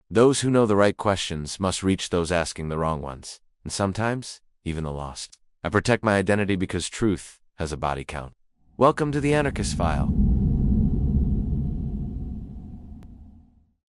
Those who know the right questions must reach those asking the wrong ones, and sometimes even the lost. I protect my identity because truth has a body count. Welcome to the Anarchist File.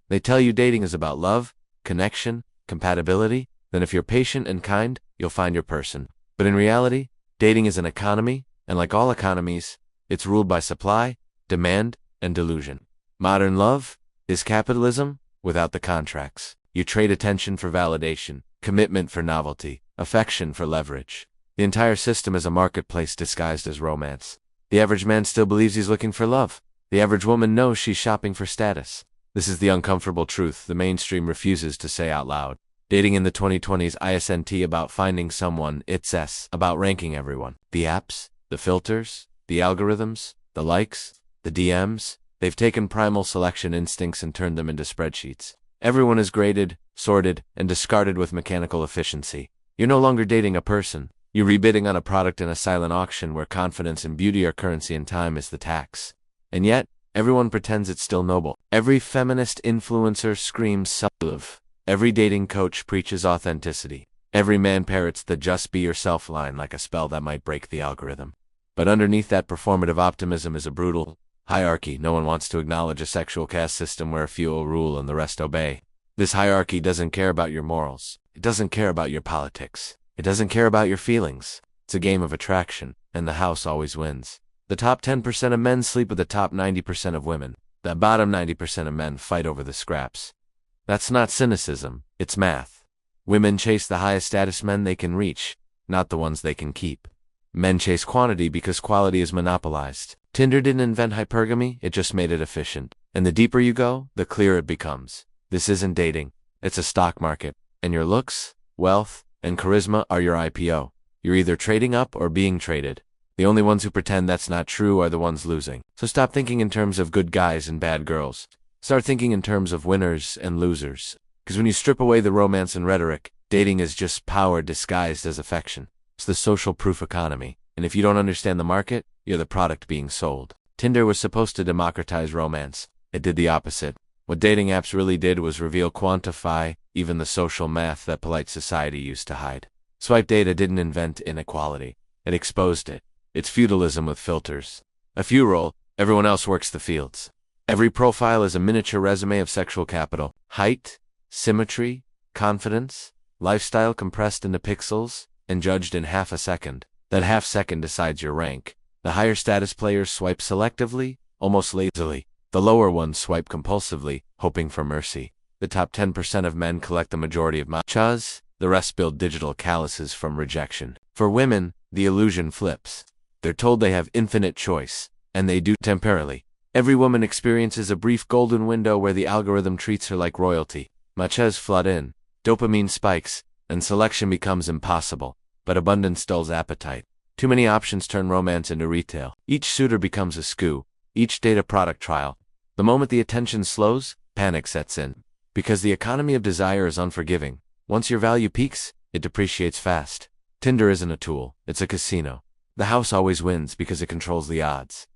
They tell you dating is about love, connection, compatibility. Then if you're patient and kind, you'll find your person. But in reality, dating is an economy, and like all economies, it's ruled by supply, demand, and delusion. Modern love is capitalism without the contracts. You trade attention for validation, commitment for novelty, affection for leverage. The entire system is a marketplace disguised as romance. The average man still believes he's looking for love. The average woman knows she's shopping for status. This is the uncomfortable truth the mainstream refuses to say out loud. Dating in the 2020s isn't about finding someone, it's about ranking everyone. The apps, the filters, the algorithms, the likes, the DMs, they've taken primal selection instincts and turned them into spreadsheets. Everyone is graded, sorted, and discarded with mechanical efficiency. You're no longer dating a person. You're rebidding on a product in a silent auction where confidence and beauty are currency and time is the tax. And yet, everyone pretends it's still noble. Every feminist influencer screams self-love. Every dating coach preaches authenticity. Every man parrots the just be yourself line like a spell that might break the algorithm. But underneath that performative optimism is a brutal hierarchy. No one wants to acknowledge a sexual caste system where a few will rule and the rest obey. This hierarchy doesn't care about your morals. It doesn't care about your politics. It doesn't care about your feelings. It's a game of attraction, and the house always wins. The top 10% of men sleep with the top 90% of women. The bottom 90% of men fight over the scraps. That's not cynicism, it's math. Women chase the highest status men they can reach, not the ones they can keep. Men chase quantity because quality is monopolized. Tinder didn't invent hypergamy, it just made it efficient. And the deeper you go, the clearer it becomes. This isn't dating, it's a stock market. And your looks, wealth, and charisma are your IPO. You're either trading up or being traded. The only ones who pretend that's not true are the ones losing. So stop thinking in terms of good guys and bad girls. Start thinking in terms of winners and losers. Because when you strip away the romance and rhetoric, dating is just power disguised as affection. It's the social proof economy. And if you don't understand the market, you're the product being sold. Tinder was supposed to democratize romance. It did the opposite. What dating apps really did was reveal, quantify, even the social math that polite society used to hide. Swipe data didn't invent inequality. It exposed it. It's feudalism with filters. A few roll, everyone else works the fields. Every profile is a miniature resume of sexual capital. Height, symmetry, confidence, lifestyle compressed into pixels, and judged in half a second. That half second decides your rank. The higher status players swipe selectively, almost lazily. The lower ones swipe compulsively, hoping for mercy. The top 10% of men collect the majority of matches, the rest build digital calluses from rejection. For women, the illusion flips. They're told they have infinite choice, and they do temporarily. Every woman experiences a brief golden window where the algorithm treats her like royalty. Matches flood in, dopamine spikes, and selection becomes impossible. But abundance dulls appetite. Too many options turn romance into retail. Each suitor becomes a SKU, each date a product trial. The moment the attention slows, panic sets in. Because the economy of desire is unforgiving. Once your value peaks, it depreciates fast. Tinder isn't a tool, it's a casino. The house always wins because it controls the odds.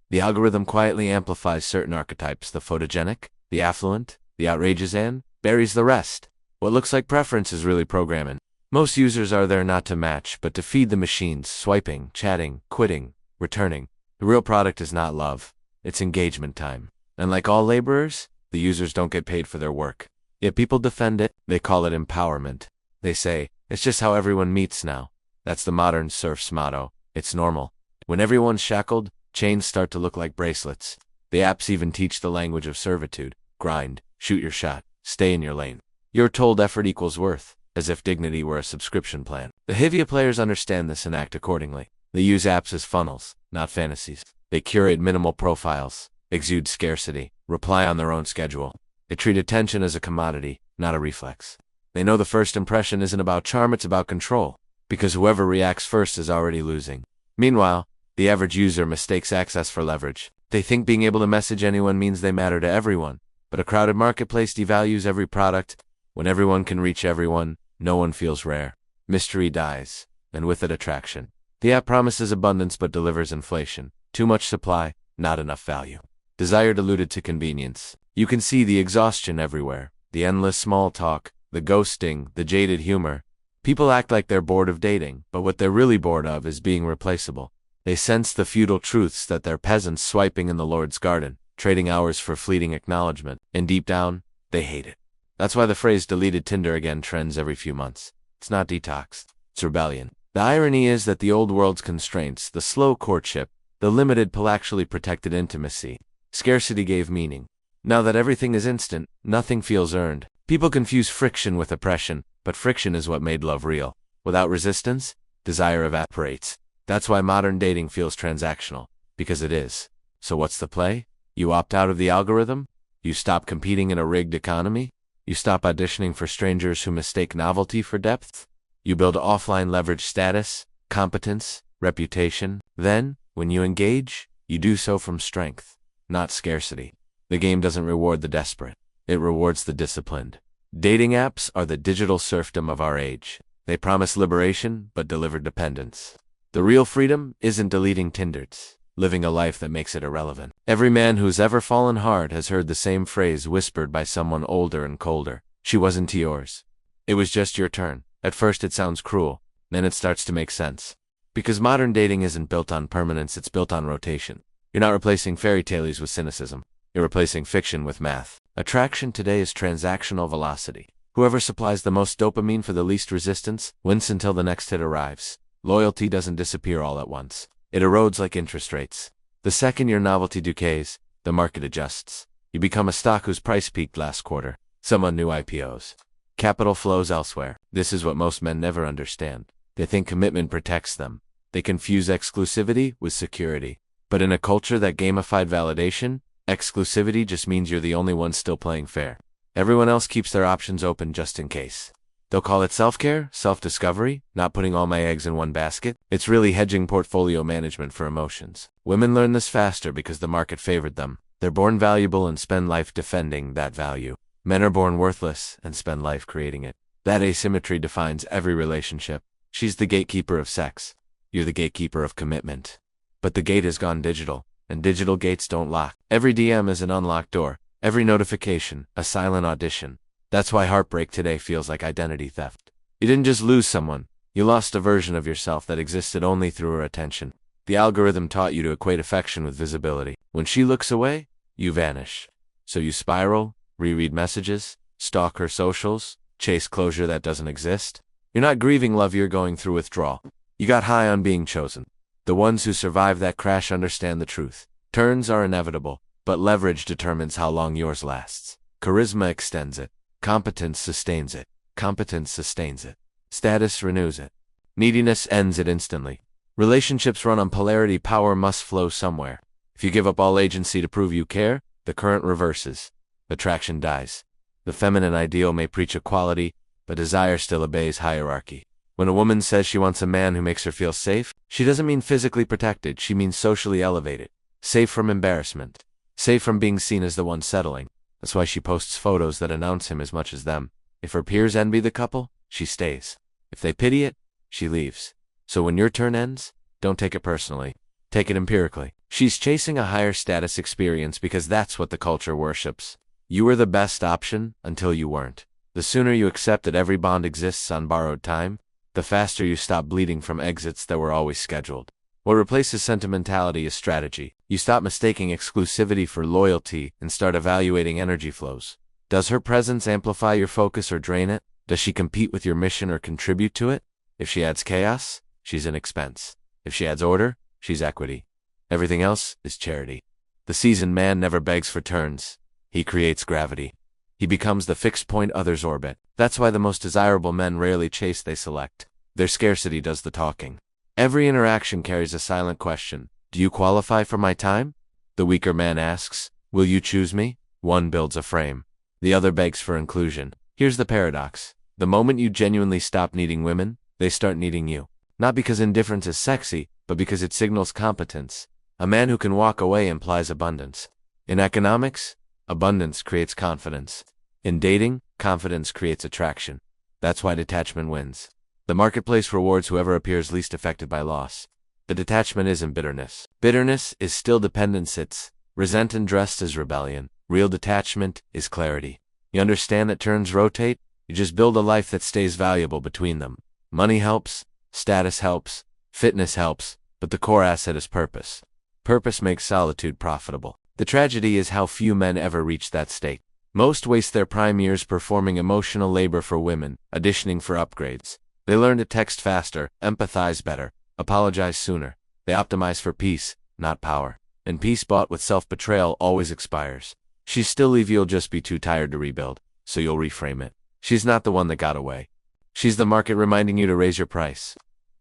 The algorithm quietly amplifies certain archetypes, the photogenic, the affluent, the outrageous, and buries the rest. What looks like preference is really programming. Most users are there not to match, but to feed the machines, swiping, chatting, quitting, returning. The real product is not love, it's engagement time. And like all laborers, the users don't get paid for their work. Yet people defend it, they call it empowerment. They say, it's just how everyone meets now. That's the modern serf's motto. It's normal. When everyone's shackled, chains start to look like bracelets. The apps even teach the language of servitude. Grind, shoot your shot, stay in your lane. You're told effort equals worth, as if dignity were a subscription plan. The Hivya players understand this and act accordingly. They use apps as funnels, not fantasies. They curate minimal profiles, exude scarcity, reply on their own schedule. They treat attention as a commodity, not a reflex. They know the first impression isn't about charm, it's about control. Because whoever reacts first is already losing. Meanwhile, the average user mistakes access for leverage. They think being able to message anyone means they matter to everyone. But a crowded marketplace devalues every product. When everyone can reach everyone, no one feels rare. Mystery dies, and with it attraction. The app promises abundance but delivers inflation. Too much supply, not enough value. Desire diluted to convenience. You can see the exhaustion everywhere. the endless small talk, the ghosting, the jaded humor. People act like they're bored of dating, but what they're really bored of is being replaceable. They sense the feudal truths that they're peasants swiping in the Lord's garden, trading hours for fleeting acknowledgement, and deep down, they hate it. That's why the phrase deleted Tinder again trends every few months. It's not detox, it's rebellion. The irony is that the old world's constraints, the slow courtship, the limited actually protected intimacy, scarcity gave meaning. Now that everything is instant, nothing feels earned. People confuse friction with oppression, but friction is what made love real. Without resistance, desire evaporates. That's why modern dating feels transactional, because it is. So what's the play? You opt out of the algorithm? You stop competing in a rigged economy? You stop auditioning for strangers who mistake novelty for depth? You build offline leverage status, competence, reputation. Then, when you engage, you do so from strength, not scarcity. The game doesn't reward the desperate. It rewards the disciplined. Dating apps are the digital serfdom of our age. They promise liberation, but deliver dependence. The real freedom isn't deleting Tinders, living a life that makes it irrelevant. Every man who's ever fallen hard has heard the same phrase whispered by someone older and colder. She wasn't yours. It was just your turn. At first it sounds cruel, then it starts to make sense. Because modern dating isn't built on permanence, it's built on rotation. You're not replacing fairy tales with cynicism. You're replacing fiction with math. Attraction today is transactional velocity. Whoever supplies the most dopamine for the least resistance wins until the next hit arrives. Loyalty doesn't disappear all at once. It erodes like interest rates. The second your novelty decays, the market adjusts. You become a stock whose price peaked last quarter. Someone new IPOs. Capital flows elsewhere. This is what most men never understand. They think commitment protects them. They confuse exclusivity with security. But in a culture that gamified validation, exclusivity just means you're the only one still playing fair. Everyone else keeps their options open just in case. They'll call it self-care, self-discovery, not putting all my eggs in one basket. It's really hedging portfolio management for emotions. Women learn this faster because the market favored them. They're born valuable and spend life defending that value. Men are born worthless and spend life creating it. That asymmetry defines every relationship. She's the gatekeeper of sex. You're the gatekeeper of commitment. But the gate has gone digital, and digital gates don't lock. Every DM is an unlocked door. Every notification, a silent audition. That's why heartbreak today feels like identity theft. You didn't just lose someone. You lost a version of yourself that existed only through her attention. The algorithm taught you to equate affection with visibility. When she looks away, you vanish. So you spiral, reread messages, stalk her socials, chase closure that doesn't exist. You're not grieving love, you're going through withdrawal. You got high on being chosen. The ones who survive that crash understand the truth. Turns are inevitable, but leverage determines how long yours lasts. Charisma extends it. Competence sustains it. Competence sustains it. Status renews it. Neediness ends it instantly. Relationships run on polarity. Power must flow somewhere. If you give up all agency to prove you care, the current reverses. Attraction dies. The feminine ideal may preach equality, but desire still obeys hierarchy. When a woman says she wants a man who makes her feel safe, she doesn't mean physically protected, she means socially elevated. Safe from embarrassment. Safe from being seen as the one settling. That's why she posts photos that announce him as much as them. If her peers envy the couple, she stays. If they pity it, she leaves. So when your turn ends, don't take it personally. Take it empirically. She's chasing a higher status experience because that's what the culture worships. You were the best option until you weren't. The sooner you accept that every bond exists on borrowed time, the faster you stop bleeding from exits that were always scheduled. What replaces sentimentality is strategy. You stop mistaking exclusivity for loyalty and start evaluating energy flows. Does her presence amplify your focus or drain it? Does she compete with your mission or contribute to it? If she adds chaos, she's an expense. If she adds order, she's equity. Everything else is charity. The seasoned man never begs for turns. He creates gravity. He becomes the fixed point others orbit. That's why the most desirable men rarely chase, they select. Their scarcity does the talking. Every interaction carries a silent question. Do you qualify for my time? The weaker man asks, will you choose me? One builds a frame. The other begs for inclusion. Here's the paradox. The moment you genuinely stop needing women, they start needing you. Not because indifference is sexy, but because it signals competence. A man who can walk away implies abundance. In economics, abundance creates confidence. In dating, confidence creates attraction. That's why detachment wins. The marketplace rewards whoever appears least affected by loss. The detachment isn't bitterness. Bitterness is still dependence. It's resentment dressed as rebellion. Real detachment is clarity. You understand that turns rotate? You just build a life that stays valuable between them. Money helps, status helps, fitness helps, but the core asset is purpose. Purpose makes solitude profitable. The tragedy is how few men ever reach that state. Most waste their prime years performing emotional labor for women, auditioning for upgrades. They learn to text faster, empathize better, apologize sooner. They optimize for peace, not power. And peace bought with self-betrayal always expires. She'll still leave, you'll just be too tired to rebuild, so you'll reframe it. She's not the one that got away. She's the market reminding you to raise your price.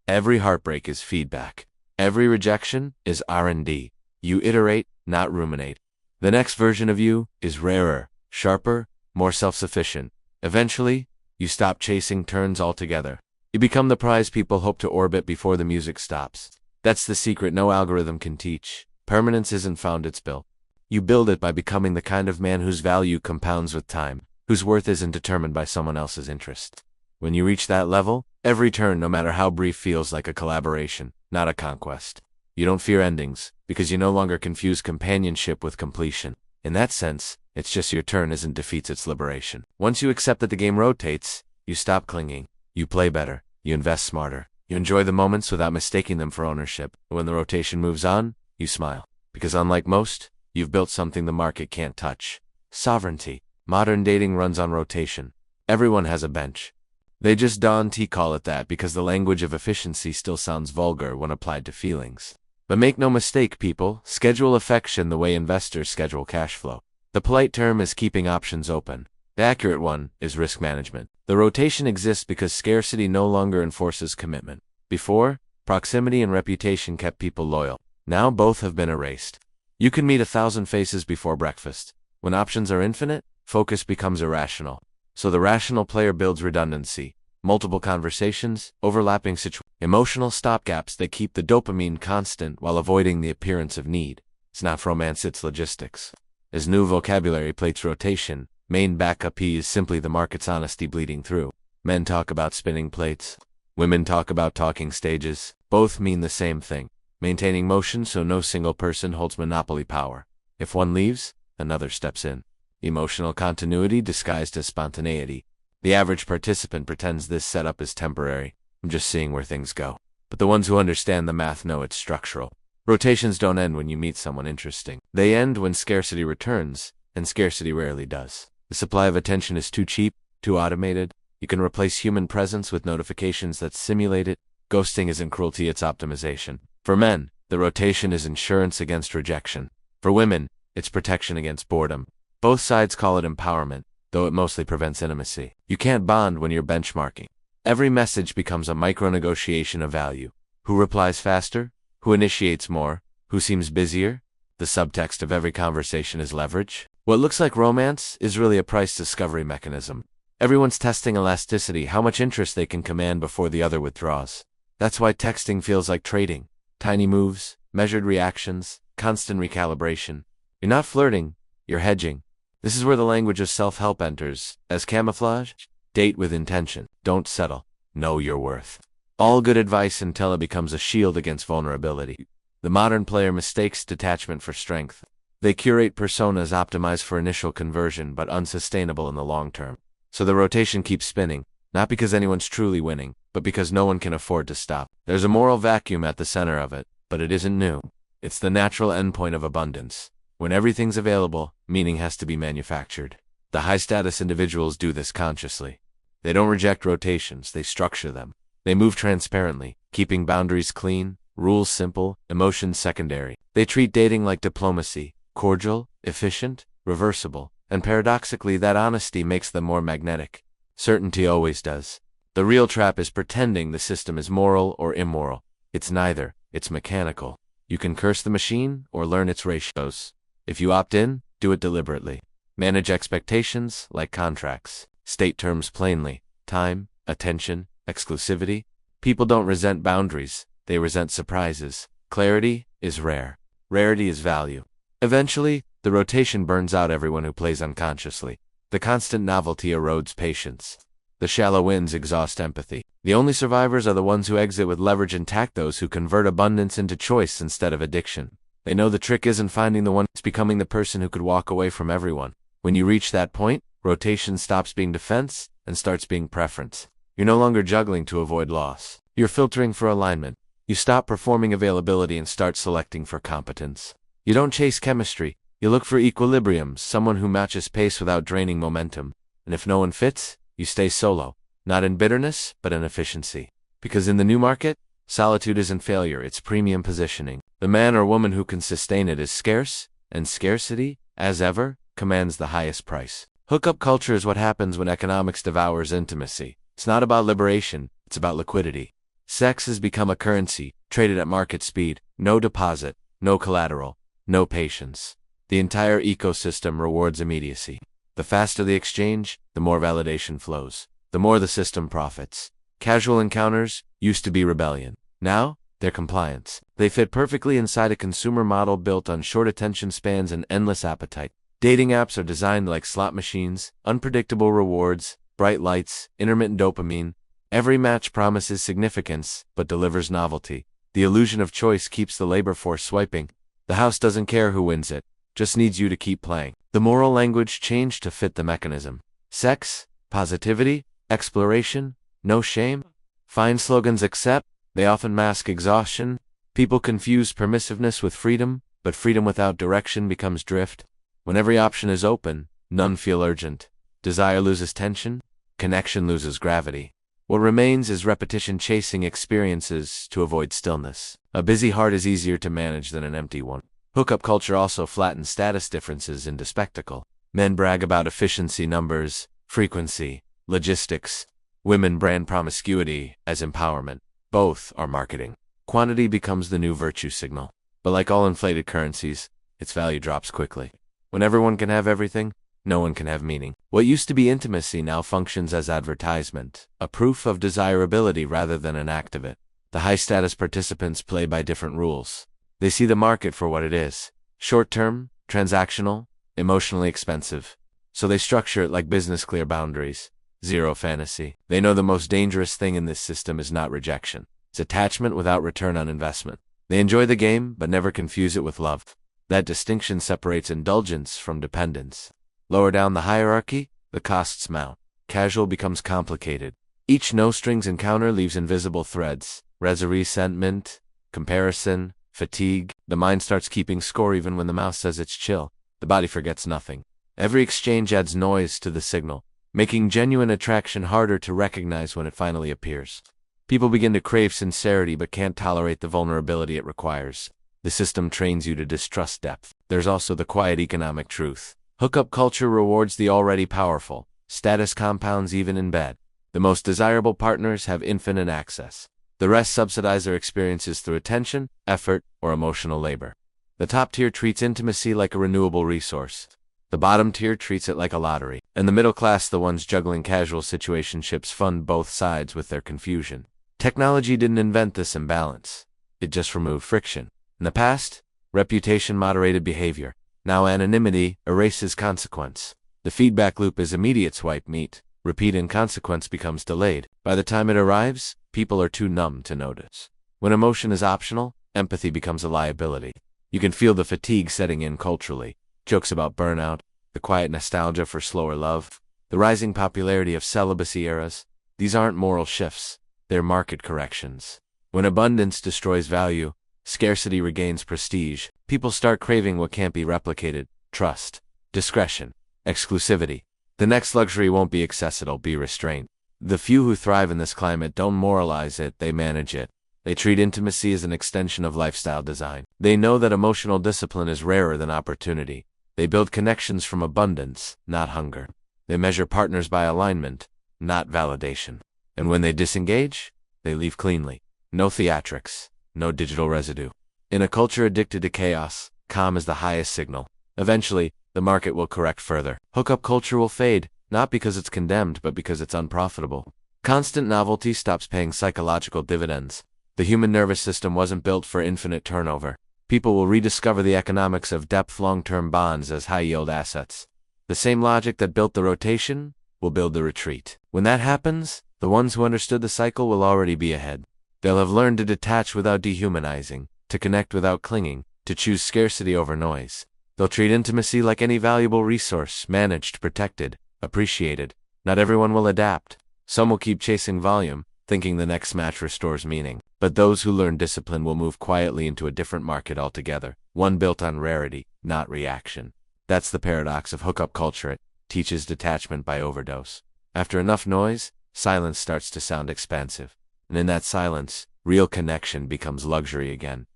Every heartbreak is feedback. Every rejection is R&D. You iterate, not ruminate. The next version of you is rarer, sharper, more self-sufficient. Eventually, you stop chasing turns altogether. You become the prize people hope to orbit before the music stops. That's the secret no algorithm can teach. Permanence isn't found, it's built. You build it by becoming the kind of man whose value compounds with time, whose worth isn't determined by someone else's interest. When you reach that level, every turn, no matter how brief, feels like a collaboration, not a conquest. You don't fear endings, because you no longer confuse companionship with completion. In that sense, it's just your turn isn't defeats, it's liberation. Once you accept that the game rotates, you stop clinging. You play better. You invest smarter. You enjoy the moments without mistaking them for ownership. When the rotation moves on, you smile. Because unlike most, you've built something the market can't touch. Sovereignty. Modern dating runs on rotation. Everyone has a bench. They just don't call it that because the language of efficiency still sounds vulgar when applied to feelings. But make no mistake, people, schedule affection the way investors schedule cash flow. The polite term is keeping options open. The accurate one is risk management. The rotation exists because scarcity no longer enforces commitment. Before, proximity and reputation kept people loyal. Now both have been erased. You can meet 1,000 faces before breakfast. When options are infinite, focus becomes irrational. So the rational player builds redundancy, multiple conversations, overlapping situations, emotional stopgaps that keep the dopamine constant while avoiding the appearance of need. It's not romance, it's logistics. As new vocabulary plates rotation, main backup is simply the market's honesty bleeding through. Men talk about spinning plates. Women talk about talking stages. Both mean the same thing. Maintaining motion so no single person holds monopoly power. If one leaves, another steps in. Emotional continuity disguised as spontaneity. The average participant pretends this setup is temporary. I'm just seeing where things go. But the ones who understand the math know it's structural. Rotations don't end when you meet someone interesting. They end when scarcity returns, and scarcity rarely does. The supply of attention is too cheap, too automated. You can replace human presence with notifications that simulate it. Ghosting isn't cruelty, it's optimization. For men, the rotation is insurance against rejection. For women, it's protection against boredom. Both sides call it empowerment, though it mostly prevents intimacy. You can't bond when you're benchmarking. Every message becomes a micro-negotiation of value. Who replies faster? Who initiates more? Who seems busier? The subtext of every conversation is leverage. What looks like romance is really a price discovery mechanism. Everyone's testing elasticity, how much interest they can command before the other withdraws. That's why texting feels like trading. Tiny moves, measured reactions, constant recalibration. You're not flirting, you're hedging. This is where the language of self-help enters. As camouflage, date with intention. Don't settle. Know your worth. All good advice until it becomes a shield against vulnerability. The modern player mistakes detachment for strength. They curate personas optimized for initial conversion but unsustainable in the long term. So the rotation keeps spinning, not because anyone's truly winning, but because no one can afford to stop. There's a moral vacuum at the center of it, but it isn't new. It's the natural endpoint of abundance. When everything's available, meaning has to be manufactured. The high-status individuals do this consciously. They don't reject rotations, they structure them. They move transparently, keeping boundaries clean, rules simple, emotions secondary. They treat dating like diplomacy, cordial, efficient, reversible, and paradoxically that honesty makes them more magnetic. Certainty always does. The real trap is pretending the system is moral or immoral. It's neither, it's mechanical. You can curse the machine or learn its ratios. If you opt in, do it deliberately. Manage expectations like contracts. State terms plainly. Time, attention, exclusivity. People don't resent boundaries, they resent surprises. Clarity is rare. Rarity is value. Eventually, the rotation burns out everyone who plays unconsciously. The constant novelty erodes patience. The shallow winds exhaust empathy. The only survivors are the ones who exit with leverage intact, those who convert abundance into choice instead of addiction. They know the trick isn't finding the one, it's becoming the person who could walk away from everyone. When you reach that point, rotation stops being defense and starts being preference. You're no longer juggling to avoid loss. You're filtering for alignment. You stop performing availability and start selecting for competence. You don't chase chemistry. You look for equilibrium, someone who matches pace without draining momentum. And if no one fits, you stay solo, not in bitterness, but in efficiency. Because in the new market, solitude isn't failure, it's premium positioning. The man or woman who can sustain it is scarce, and scarcity, as ever, commands the highest price. Hookup culture is what happens when economics devours intimacy. It's not about liberation, it's about liquidity. Sex has become a currency, traded at market speed, no deposit, no collateral, no patience. The entire ecosystem rewards immediacy. The faster the exchange, the more validation flows. The more the system profits. Casual encounters used to be rebellion. Now, they're compliance. They fit perfectly inside a consumer model built on short attention spans and endless appetite. Dating apps are designed like slot machines, unpredictable rewards, bright lights, intermittent dopamine. Every match promises significance, but delivers novelty. The illusion of choice keeps the labor force swiping. The house doesn't care who wins it, just needs you to keep playing. The moral language changed to fit the mechanism. Sex, positivity, exploration, no shame. Fine slogans accept, they often mask exhaustion. People confuse permissiveness with freedom, but freedom without direction becomes drift. When every option is open, none feel urgent. Desire loses tension, connection loses gravity. What remains is repetition chasing experiences to avoid stillness. A busy heart is easier to manage than an empty one. Hookup culture also flattens status differences into spectacle. Men brag about efficiency numbers, frequency, logistics. Women brand promiscuity as empowerment. Both are marketing. Quantity becomes the new virtue signal. But like all inflated currencies, its value drops quickly. When everyone can have everything, no one can have meaning. What used to be intimacy now functions as advertisement, a proof of desirability rather than an act of it. The high-status participants play by different rules. They see the market for what it is: short-term, transactional, emotionally expensive. So they structure it like business clear boundaries. Zero fantasy. They know the most dangerous thing in this system is not rejection. It's attachment without return on investment. They enjoy the game, but never confuse it with love. That distinction separates indulgence from dependence. Lower down the hierarchy, the costs mount. Casual becomes complicated. Each no-strings encounter leaves invisible threads. Resentment, comparison, fatigue. The mind starts keeping score even when the mouth says it's chill. The body forgets nothing. Every exchange adds noise to the signal, making genuine attraction harder to recognize when it finally appears. People begin to crave sincerity but can't tolerate the vulnerability it requires. The system trains you to distrust depth. There's also the quiet economic truth. Hookup culture rewards the already powerful. Status compounds even in bed. The most desirable partners have infinite access. The rest subsidize their experiences through attention, effort, or emotional labor. The top tier treats intimacy like a renewable resource. The bottom tier treats it like a lottery. And the middle class, the ones juggling casual situationships, fund both sides with their confusion. Technology didn't invent this imbalance. It just removed friction. In the past, reputation moderated behavior. Now anonymity erases consequence. The feedback loop is immediate swipe meet. Repeat and consequence becomes delayed. By the time it arrives, people are too numb to notice. When emotion is optional, empathy becomes a liability. You can feel the fatigue setting in culturally. Jokes about burnout, the quiet nostalgia for slower love, the rising popularity of celibacy eras. These aren't moral shifts, they're market corrections. When abundance destroys value, scarcity regains prestige. People start craving what can't be replicated: trust, discretion, exclusivity. The next luxury won't be excess, it'll be restraint. The few who thrive in this climate don't moralize it, they manage it. They treat intimacy as an extension of lifestyle design. They know that emotional discipline is rarer than opportunity. They build connections from abundance, not hunger. They measure partners by alignment, not validation. And when they disengage, they leave cleanly. No theatrics, no digital residue. In a culture addicted to chaos, calm is the highest signal. Eventually, the market will correct further. Hookup culture will fade, not because it's condemned, but because it's unprofitable. Constant novelty stops paying psychological dividends. The human nervous system wasn't built for infinite turnover. People will rediscover the economics of depth long-term bonds as high-yield assets. The same logic that built the rotation will build the retreat. When that happens, the ones who understood the cycle will already be ahead. They'll have learned to detach without dehumanizing, to connect without clinging, to choose scarcity over noise. They'll treat intimacy like any valuable resource, managed, protected, appreciated. Not everyone will adapt. Some will keep chasing volume, thinking the next match restores meaning. But those who learn discipline will move quietly into a different market altogether, one built on rarity, not reaction. That's the paradox of hookup culture. It teaches detachment by overdose. After enough noise, silence starts to sound expansive. And in that silence, real connection becomes luxury again.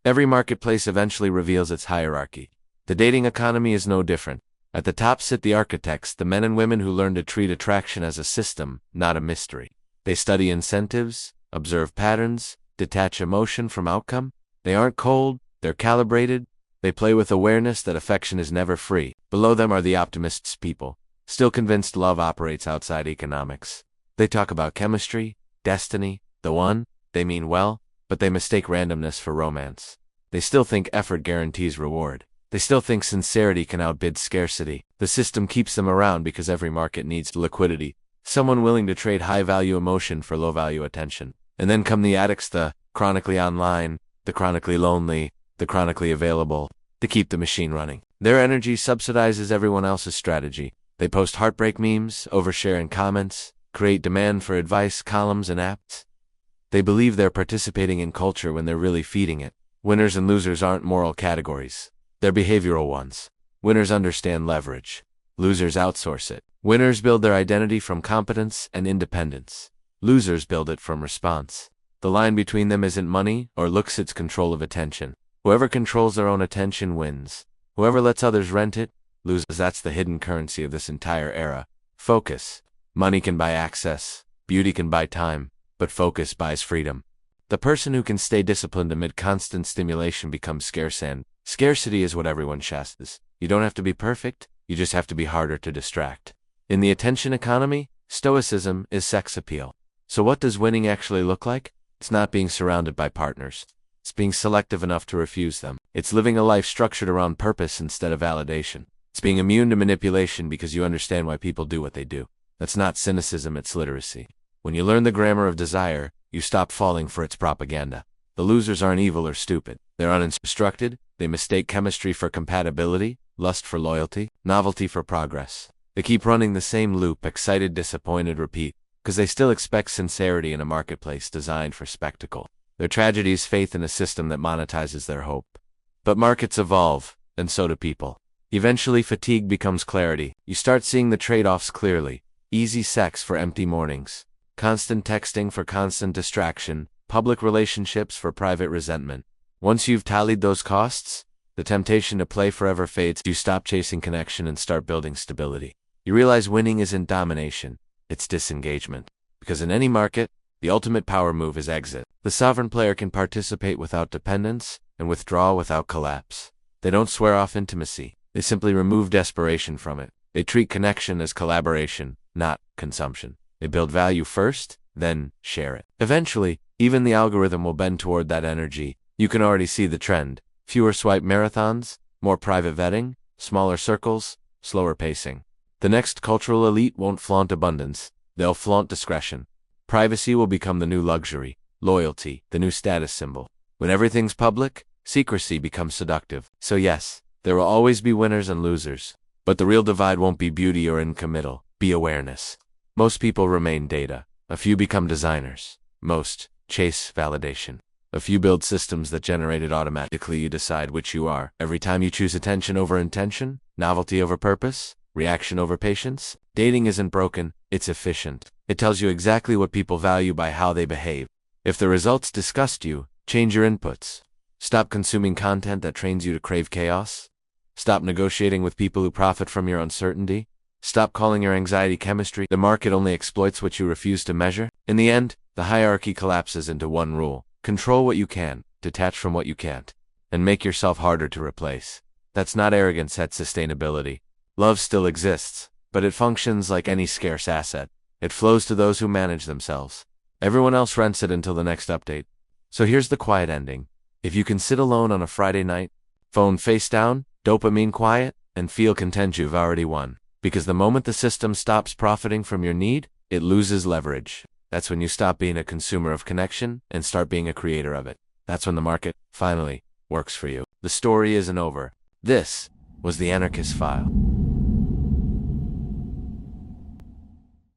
Every marketplace eventually reveals its hierarchy. The dating economy is no different. At the top sit the architects, the men and women who learn to treat attraction as a system, not a mystery. They study incentives, observe patterns, detach emotion from outcome. They aren't cold, they're calibrated. They play with awareness that affection is never free. Below them are the optimists people, still convinced love operates outside economics. They talk about chemistry, destiny, the one. They mean well, but they mistake randomness for romance. They still think effort guarantees reward. They still think sincerity can outbid scarcity. The system keeps them around because every market needs liquidity, someone willing to trade high-value emotion for low-value attention. And then come the addicts, the chronically online, the chronically lonely, the chronically available, to keep the machine running. Their energy subsidizes everyone else's strategy. They post heartbreak memes, overshare in comments, create demand for advice columns and apps. They believe they're participating in culture when they're really feeding it. Winners and losers aren't moral categories. They're behavioral ones. Winners understand leverage. Losers outsource it. Winners build their identity from competence and independence. Losers build it from response. The line between them isn't money or looks, it's control of attention. Whoever controls their own attention wins. Whoever lets others rent it, loses. That's the hidden currency of this entire era. Focus. Money can buy access. Beauty can buy time. But focus buys freedom. The person who can stay disciplined amid constant stimulation becomes scarce, and scarcity is what everyone chases. You don't have to be perfect, you just have to be harder to distract. In the attention economy, stoicism is sex appeal. So what does winning actually look like? It's not being surrounded by partners. It's being selective enough to refuse them. It's living a life structured around purpose instead of validation. It's being immune to manipulation because you understand why people do what they do. That's not cynicism, it's literacy. When you learn the grammar of desire, you stop falling for its propaganda. The losers aren't evil or stupid. They're uninstructed. They mistake chemistry for compatibility, lust for loyalty, novelty for progress. They keep running the same loop, excited, disappointed, repeat, because they still expect sincerity in a marketplace designed for spectacle. Their tragedy is faith in a system that monetizes their hope. But markets evolve, and so do people. Eventually fatigue becomes clarity. You start seeing the trade-offs clearly. Easy sex for empty mornings. Constant texting for constant distraction, public relationships for private resentment. Once you've tallied those costs, the temptation to play forever fades. You stop chasing connection and start building stability. You realize winning isn't domination, it's disengagement. Because in any market, the ultimate power move is exit. The sovereign player can participate without dependence and withdraw without collapse. They don't swear off intimacy, they simply remove desperation from it. They treat connection as collaboration, not consumption. They build value first, then share it. Eventually, even the algorithm will bend toward that energy. You can already see the trend. Fewer swipe marathons, more private vetting, smaller circles, slower pacing. The next cultural elite won't flaunt abundance. They'll flaunt discretion. Privacy will become the new luxury. Loyalty, the new status symbol. When everything's public, secrecy becomes seductive. So yes, there will always be winners and losers. But the real divide won't be beauty or incommittal. Be awareness. Most people remain data. A few become designers. Most chase validation. A few build systems that generate it automatically. You decide which you are. Every time you choose attention over intention, novelty over purpose, reaction over patience, dating isn't broken, it's efficient. It tells you exactly what people value by how they behave. If the results disgust you, change your inputs. Stop consuming content that trains you to crave chaos. Stop negotiating with people who profit from your uncertainty. Stop calling your anxiety chemistry. The market only exploits what you refuse to measure. In the end, the hierarchy collapses into one rule. Control what you can, detach from what you can't, and make yourself harder to replace. That's not arrogance, that's sustainability. Love still exists, but it functions like any scarce asset. It flows to those who manage themselves. Everyone else rents it until the next update. So here's the quiet ending. If you can sit alone on a Friday night, phone face down, dopamine quiet, and feel content, you've already won. Because the moment the system stops profiting from your need, it loses leverage. That's when you stop being a consumer of connection and start being a creator of it. That's when the market, finally, works for you. The story isn't over. This was the Anarchist File.